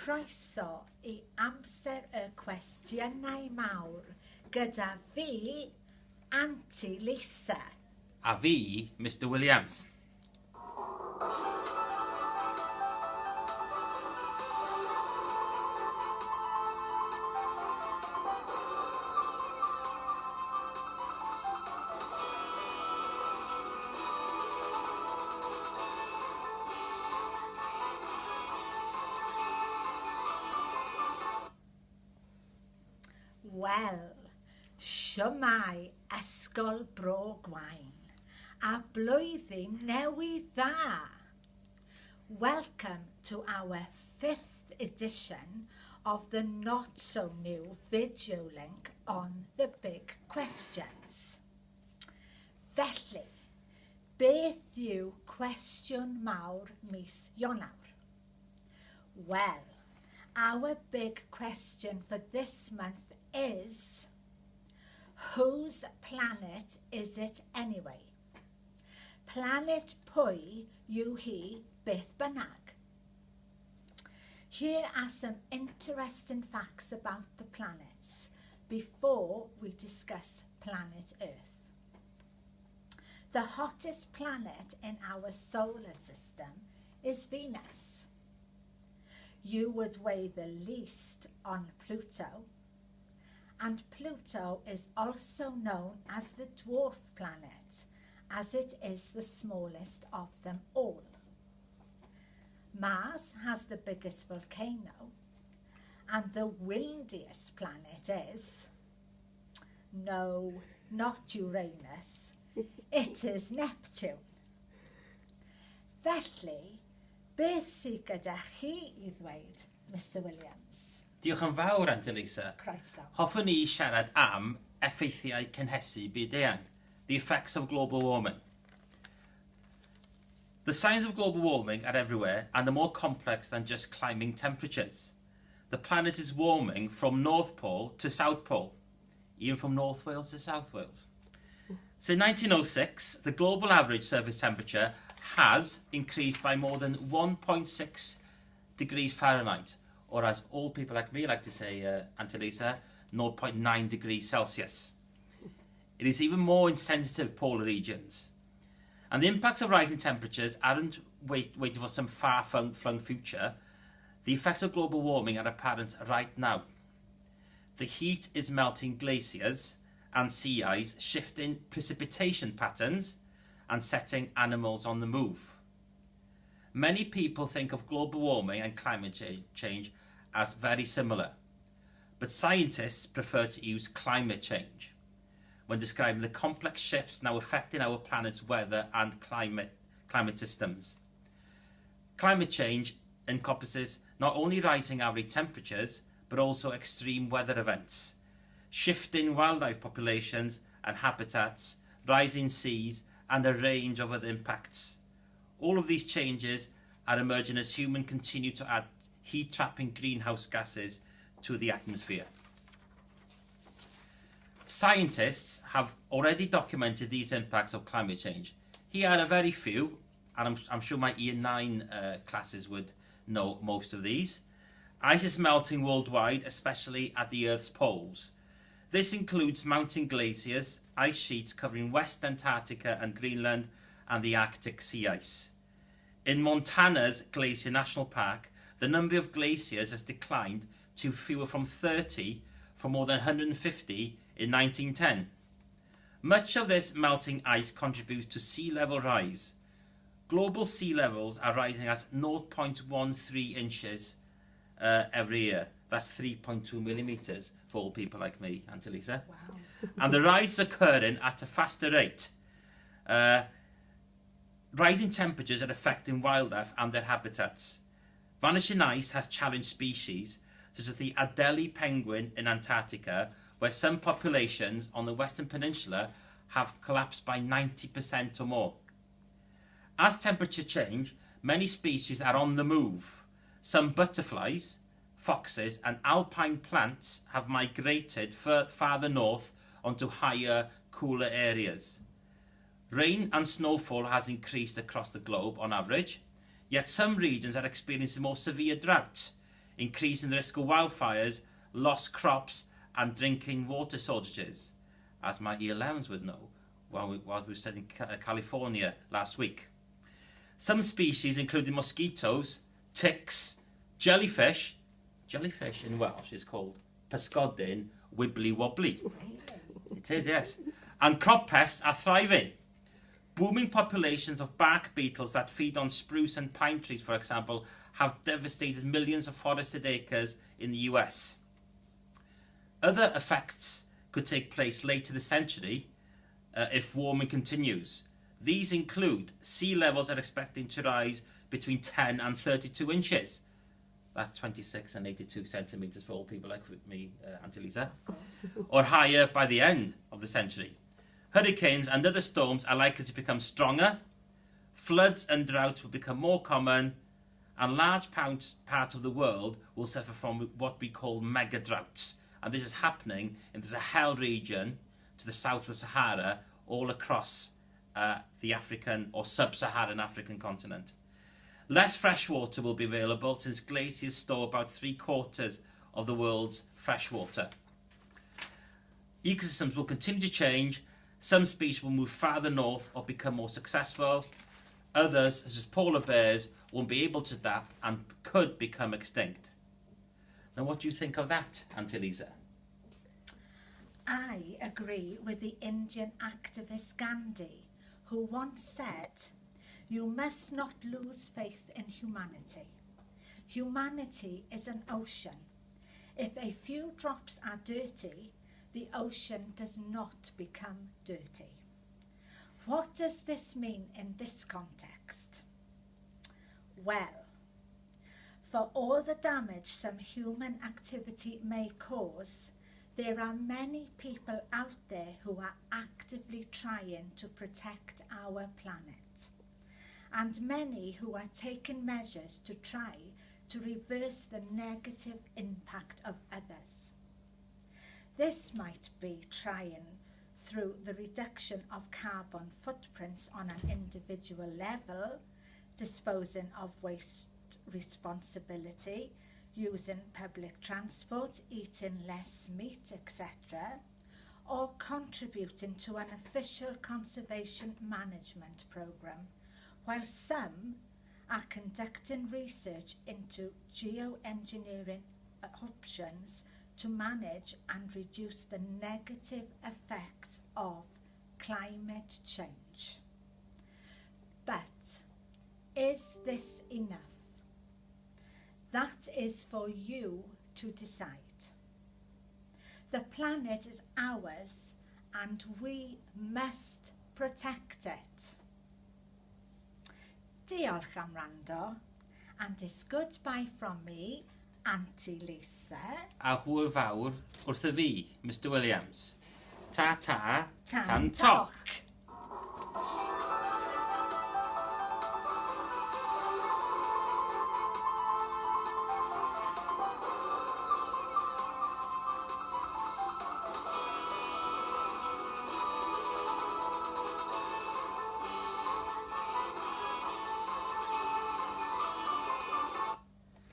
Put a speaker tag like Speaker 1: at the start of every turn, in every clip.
Speaker 1: Croeso I amser y cwestiynau mawr gyda fi, Aunty Lisa.
Speaker 2: A fi, Mr Williams.
Speaker 1: Wel, siwmai ysgol Bro Gwaun a blwyddyn newydd dda. Welcome to our 5th edition of the not so new video link on the big questions. Felly, beth yw cwestiwn mawr mis Ionawr? Well, our big question for this month is, whose planet is it anyway? Planet pwy yw hi beth bynnag? Here are some interesting facts about the planets before we discuss planet Earth. The hottest planet in our solar system is Venus. You would weigh the least on Pluto, and Pluto is also known as the dwarf planet, as it is the smallest of them all. Mars has the biggest volcano, and the windiest planet is, no, not Uranus, it is Neptune. Felly, beth sydd gyda chi I ddweud, Mr Williams?
Speaker 2: Diolch yn fawr, Aunty Lisa.
Speaker 1: Croeso.
Speaker 2: Hoffwn ni siarad am effeithiau cynhesu byd eang, the effects of global warming. The signs of global warming are everywhere and are more complex than just climbing temperatures. The planet is warming from North Pole to South Pole, even from North Wales to South Wales. Since 1906, the global average surface temperature has increased by more than 1.6 degrees Fahrenheit, or as all people like me like to say, Aunty Lisa, 0.9 degrees Celsius. It is even more in sensitive polar regions. And the impacts of rising temperatures aren't waiting for some far-flung future. The effects of global warming are apparent right now. The heat is melting glaciers and sea ice, shifting precipitation patterns and setting animals on the move. Many people think of global warming and climate change as very similar, but scientists prefer to use climate change when describing the complex shifts now affecting our planet's weather and climate systems. Climate change encompasses not only rising average temperatures, but also extreme weather events, shifting wildlife populations and habitats, rising seas, and a range of other impacts. All of these changes are emerging as humans continue to add heat-trapping greenhouse gases to the atmosphere. Scientists have already documented these impacts of climate change. Here are a very few, and I'm sure my Year 9 classes would know most of these. Ice is melting worldwide, especially at the Earth's poles. This includes mountain glaciers, ice sheets covering West Antarctica and Greenland, and the Arctic sea ice. In Montana's Glacier National Park, the number of glaciers has declined to fewer from 30 from more than 150 in 1910. Much of this melting ice contributes to sea level rise. Global sea levels are rising at 0.13 inches every year. That's 3.2 millimetres for all people like me, Aunty Lisa.
Speaker 1: Wow.
Speaker 2: And the rise is occurring at a faster rate. Rising temperatures are affecting wildlife and their habitats. Vanishing ice has challenged species, such as the Adelie penguin in Antarctica, where some populations on the Western Peninsula have collapsed by 90% or more. As temperatures change, many species are on the move. Some butterflies, foxes, and alpine plants have migrated farther north onto higher, cooler areas. Rain and snowfall has increased across the globe on average, yet some regions are experiencing more severe drought. increasing the risk of wildfires, lost crops and drinking water shortages, as my E11s would know while we were studying California last week. Some species, including mosquitoes, ticks, jellyfish in Welsh is called pysgodyn wibbly wobbly. It is, yes. And crop pests are thriving. Booming populations of bark beetles that feed on spruce and pine trees, for example, have devastated millions of forested acres in the US. Other effects could take place later this century if warming continues. These include sea levels are expecting to rise between 10 and 32 inches. That's 26 and 82 centimetres for all people like me, Auntie Lisa.
Speaker 1: Of course.
Speaker 2: Or higher by the end of the century. Hurricanes and other storms are likely to become stronger. Floods and droughts will become more common, and large parts of the world will suffer from what we call mega droughts. And this is happening in the Sahel region to the south of the Sahara, all across the African or sub-Saharan African continent. Less fresh water will be available since glaciers store about 3/4 of the world's fresh water. Ecosystems will continue to change. Some species will move farther north or become more successful. Others, such as polar bears, won't be able to adapt and could become extinct. Now, what do you think of that, Auntie Lisa?
Speaker 1: I agree with the Indian activist Gandhi, who once said, "You must not lose faith in humanity. Humanity is an ocean. If a few drops are dirty, the ocean does not become dirty." What does this mean in this context? Well, for all the damage some human activity may cause, there are many people out there who are actively trying to protect our planet, and many who are taking measures to try to reverse the negative impact of others. This might be trying through the reduction of carbon footprints on an individual level, disposing of waste responsibility, using public transport, eating less meat, etc., or contributing to an official conservation management programme, while some are conducting research into geoengineering options to manage and reduce the negative effects of climate change. But is this enough? That is for you to decide. The planet is ours and we must protect it. Diolch am wrando, and it's goodbye from me, Auntie Lisa.
Speaker 2: A hwyl fawr wrth y fi, Mr Williams. Ta-ta,
Speaker 1: Tan
Speaker 2: tan-toc.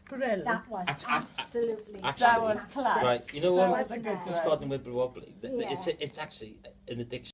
Speaker 3: Brilliant.
Speaker 1: That was absolutely
Speaker 2: actually-
Speaker 3: That was
Speaker 1: fantastic.
Speaker 3: class.
Speaker 2: Right, you know
Speaker 3: That
Speaker 2: what?
Speaker 3: was a good
Speaker 2: It's
Speaker 3: one.
Speaker 2: got them wibbly wobbly.
Speaker 1: Yeah.
Speaker 2: It's actually in the dictionary.